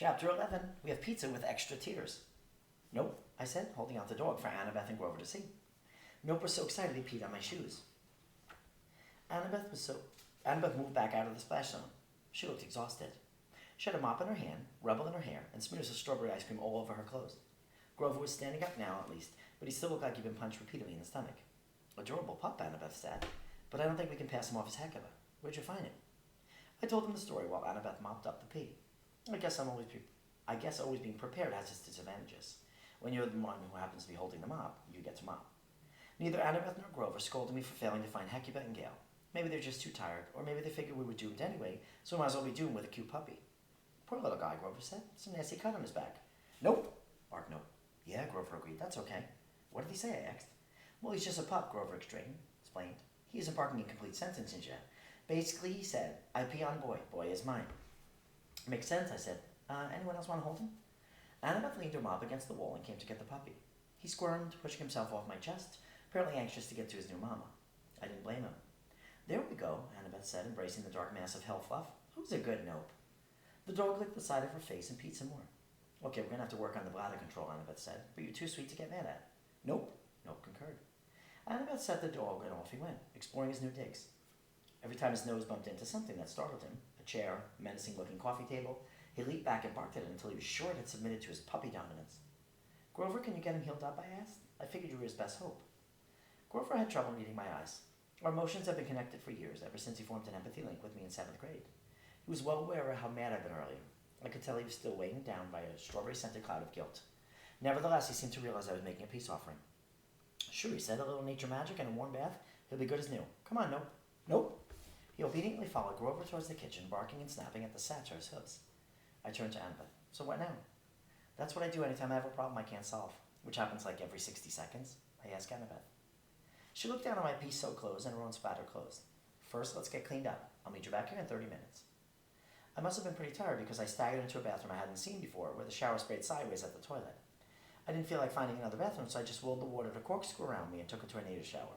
Chapter 11. We have pizza with extra tears. Nope, I said, holding out the dog for Annabeth and Grover to see. Nope was so excited he peed on my shoes. Annabeth moved back out of the splash zone. She looked exhausted. She had a mop in her hand, rubble in her hair, and smears of strawberry ice cream all over her clothes. Grover was standing up now, at least, but he still looked like he'd been punched repeatedly in the stomach. Adorable pup, Annabeth said, but I don't think we can pass him off as Hecuba. Where'd you find him? I told him the story while Annabeth mopped up the pee. I guess always being prepared has its disadvantages. When you're the one who happens to be holding the mop, you get to mop. Neither Annabeth nor Grover scolded me for failing to find Hecuba and Gale. Maybe they're just too tired, or maybe they figured we were doomed anyway, so we might as well be doomed with a cute puppy. Poor little guy, Grover said. Some nasty cut on his back. Nope, barked Nope. Yeah, Grover agreed. That's okay. What did he say? I asked. Well, he's just a pup, Grover explained. He isn't barking in complete sentences yet. Basically, he said, I pee on boy. Boy is mine. Makes sense, I said. Anyone else want to hold him? Annabeth leaned her mop against the wall and came to get the puppy. He squirmed, pushing himself off my chest, apparently anxious to get to his new mama. I didn't blame him. There we go, Annabeth said, embracing the dark mass of hell fluff. Who's a good Nope? The dog licked the side of her face and peed some more. Okay, we're going to have to work on the bladder control, Annabeth said, but you're too sweet to get mad at. Nope, Nope concurred. Annabeth set the dog and off he went, exploring his new digs. Every time his nose bumped into something that startled him, a chair, a menacing-looking coffee table, he leaped back and barked at it until he was sure it had submitted to his puppy dominance. Grover, can you get him healed up, I asked. I figured you were his best hope. Grover had trouble reading my eyes. Our emotions had been connected for years, ever since he formed an empathy link with me in 7th grade. He was well aware of how mad I'd been earlier. I could tell he was still weighing down by a strawberry-scented cloud of guilt. Nevertheless, he seemed to realize I was making a peace offering. Sure, he said, a little nature magic and a warm bath. He'll be good as new. Come on, Nope. Nope. He obediently followed Grover towards the kitchen, barking and snapping at the satyr's hooves. I turned to Annabeth. So what now? That's what I do anytime I have a problem I can't solve, which happens like every 60 seconds. I asked Annabeth. She looked down at my pea-soaked clothes and her own splattered clothes. First, let's get cleaned up. I'll meet you back here in 30 minutes. I must have been pretty tired because I staggered into a bathroom I hadn't seen before, where the shower sprayed sideways at the toilet. I didn't feel like finding another bathroom, so I just rolled the water to corkscrew around me and took a tornado shower.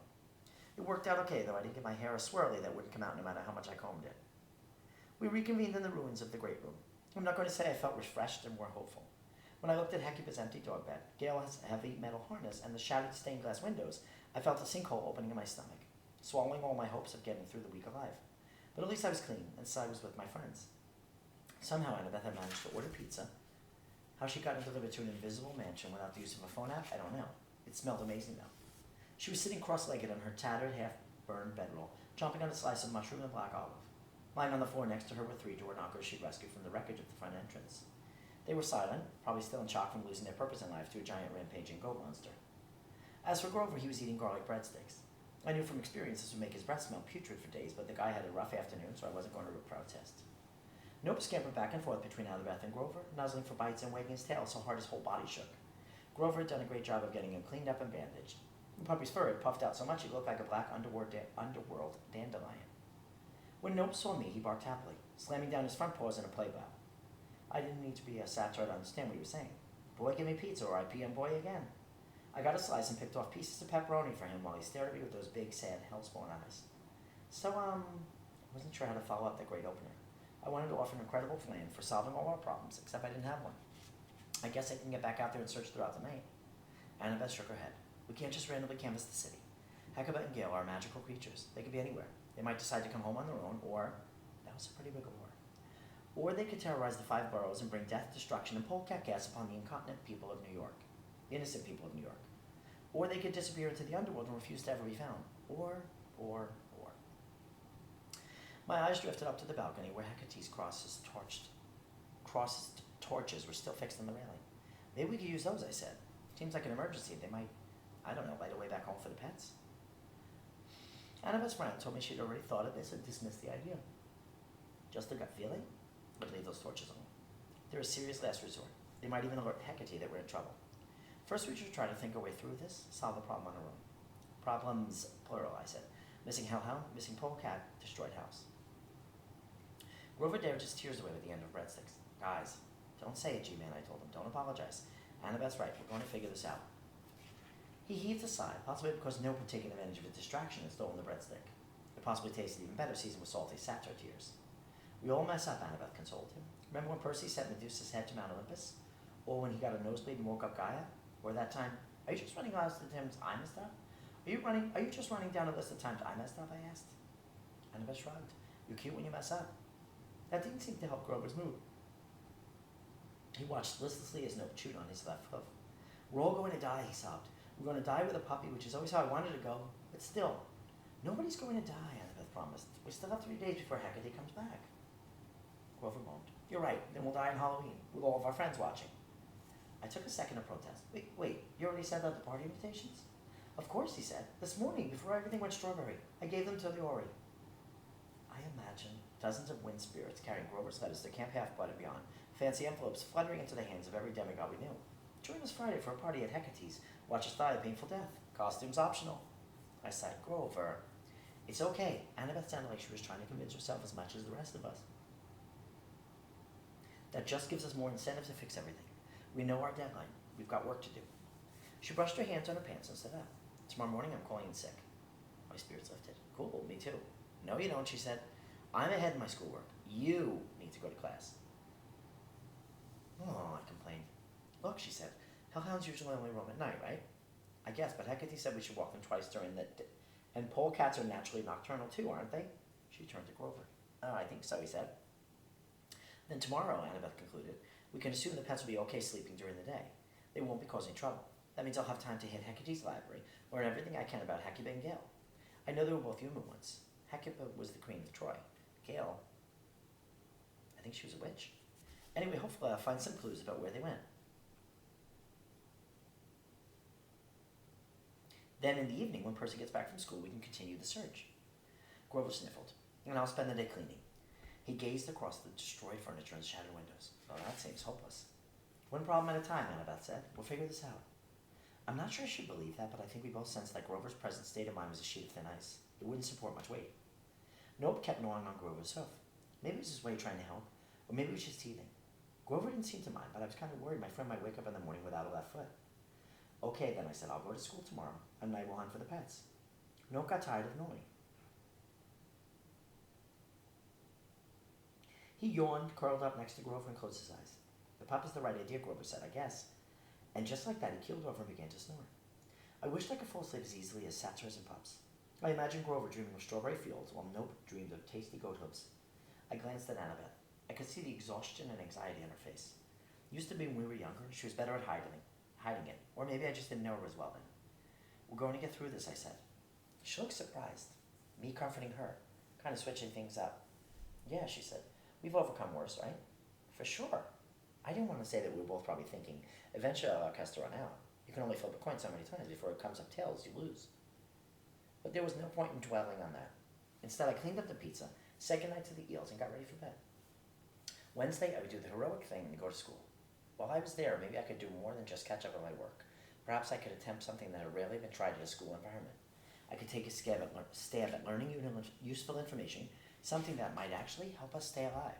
It worked out okay, though I didn't get my hair a swirly that wouldn't come out no matter how much I combed it. We reconvened in the ruins of the great room. I'm not going to say I felt refreshed and more hopeful. When I looked at Hecuba's empty dog bed, Gale's heavy metal harness, and the shattered stained glass windows, I felt a sinkhole opening in my stomach, swallowing all my hopes of getting through the week alive. But at least I was clean, and so I was with my friends. Somehow Annabeth had managed to order pizza. How she got it delivered to an invisible mansion without the use of a phone app, I don't know. It smelled amazing, though. She was sitting cross-legged on her tattered, half-burned bedroll, chomping on a slice of mushroom and black olive. Lying on the floor next to her were 3 door knockers she'd rescued from the wreckage of the front entrance. They were silent, probably still in shock from losing their purpose in life to a giant rampaging goat monster. As for Grover, he was eating garlic breadsticks. I knew from experience this would make his breath smell putrid for days, but the guy had a rough afternoon, so I wasn't going to protest. Nope scampered back and forth between Annabeth and Grover, nuzzling for bites and wagging his tail so hard his whole body shook. Grover had done a great job of getting him cleaned up and bandaged. The puppy's fur had puffed out so much he looked like a black underworld dandelion. When Nope saw me, he barked happily, slamming down his front paws in a play bow. I didn't need to be a satyr to understand what he was saying. Boy, give me pizza, or I pee on boy again. I got a slice and picked off pieces of pepperoni for him while he stared at me with those big, sad, hellspawn eyes. So, I wasn't sure how to follow up that great opener. I wanted to offer an incredible plan for solving all our problems, except I didn't have one. I guess I can get back out there and search throughout the night. Annabeth shook her head. We can't just randomly canvass the city. Hecuba and Gale are magical creatures. They could be anywhere. They might decide to come home on their own, or, that was a pretty big war, or they could terrorize the 5 boroughs and bring death, destruction, and polecat gas upon the incontinent people of New York. The innocent people of New York. Or they could disappear into the underworld and refuse to ever be found. Or. My eyes drifted up to the balcony where Hecate's crossed torches were still fixed on the railing. Maybe we could use those, I said. Seems like an emergency. They might, I don't know, light a way back home for the pets. Annabeth's friend told me she'd already thought of this and dismissed the idea. Just a gut feeling? But leave those torches on. They're a serious last resort. They might even alert Hecate that we're in trouble. First, we should try to think our way through this, solve the problem on our own. Problems, plural, I said. Missing hellhound, missing polecat, destroyed house. Grover dared his tears away with the end of breadsticks. Guys, don't say it, G-Man, I told him. Don't apologize. Annabeth's right. We're going to figure this out. He heaved a sigh, possibly because Nope had taken advantage of his distraction and stolen the breadstick. It possibly tasted even better seasoned with salty satyr tears. We all mess up, Annabeth consoled him. Remember when Percy sent Medusa's head to Mount Olympus? Or when he got a nosebleed and woke up Gaia? Or that time, are you just running a list of times I messed up? Are you just running down a list of times I messed up, I asked. Annabeth shrugged. You're cute when you mess up. That didn't seem to help Grover's mood. He watched listlessly as Nope chewed on his left hoof. We're all going to die, he sobbed. We're going to die with a puppy, which is always how I wanted to go. But still, nobody's going to die, Annabeth promised. We still have 3 days before Hecate comes back. Grover moaned. You're right, then we'll die on Halloween, with all of our friends watching. I took a second to protest. Wait, you already sent out the party invitations? Of course, he said. This morning, before everything went strawberry. I gave them to Leori. I imagined dozens of wind spirits carrying Grover's letters to Camp Half-Blood and beyond, fancy envelopes fluttering into the hands of every demigod we knew. Join us Friday for a party at Hecate's. Watch us die a painful death. Costumes optional. I sighed. Grover. It's okay. Annabeth sounded like she was trying to convince herself as much as the rest of us. That just gives us more incentive to fix everything. We know our deadline. We've got work to do. She brushed her hands on her pants and stood up. Tomorrow morning I'm calling in sick. My spirits lifted. Cool, me too. No, you don't, she said. I'm ahead in my schoolwork. You need to go to class. Oh, I complained. Look, she said, hellhounds usually only roam at night, right? I guess, but Hecate said we should walk them twice during the day. And polecats are naturally nocturnal too, aren't they? She turned to Grover. Oh, I think so, he said. Then tomorrow, Annabeth concluded, we can assume the pets will be okay sleeping during the day. They won't be causing trouble. That means I'll have time to hit Hecate's library, learn everything I can about Hecuba and Gale. I know they were both human once. Hecuba was the queen of Troy. Gale, I think she was a witch. Anyway, hopefully I'll find some clues about where they went. Then in the evening, when Percy gets back from school, we can continue the search. Grover sniffled, and I'll spend the day cleaning. He gazed across the destroyed furniture and the shattered windows. Oh, that seems hopeless. One problem at a time, Annabeth said. We'll figure this out. I'm not sure I should believe that, but I think we both sensed that Grover's present state of mind was a sheet of thin ice. It wouldn't support much weight. Nope kept gnawing on Grover's hoof. Maybe it was his way of trying to help, or maybe it was just teething. Grover didn't seem to mind, but I was kind of worried my friend might wake up in the morning without a left foot. Okay, then I said, I'll go to school tomorrow, and night we'll hunt for the pets. Nope got tired of gnawing. He yawned, curled up next to Grover, and closed his eyes. The pup is the right idea, Grover said, I guess. And just like that, he keeled over and began to snore. I wished I could fall asleep as easily as satyrs and pups. I imagined Grover dreaming of strawberry fields, while Nope dreamed of tasty goat hooves. I glanced at Annabeth. I could see the exhaustion and anxiety on her face. Used to be when we were younger, she was better at hiding it. Or maybe I just didn't know her as well then. We're going to get through this, I said. She looked surprised. Me comforting her, kind of switching things up. Yeah, she said. We've overcome worse, right? For sure. I didn't want to say that we were both probably thinking, eventually our luck has to run out. You can only flip a coin so many times before it comes up tails, you lose. But there was no point in dwelling on that. Instead, I cleaned up the pizza, said goodnight to the eels, and got ready for bed. Wednesday, I would do the heroic thing and go to school. While I was there, maybe I could do more than just catch up on my work. Perhaps I could attempt something that had rarely been tried in a school environment. I could take a stab at learning useful information, something that might actually help us stay alive.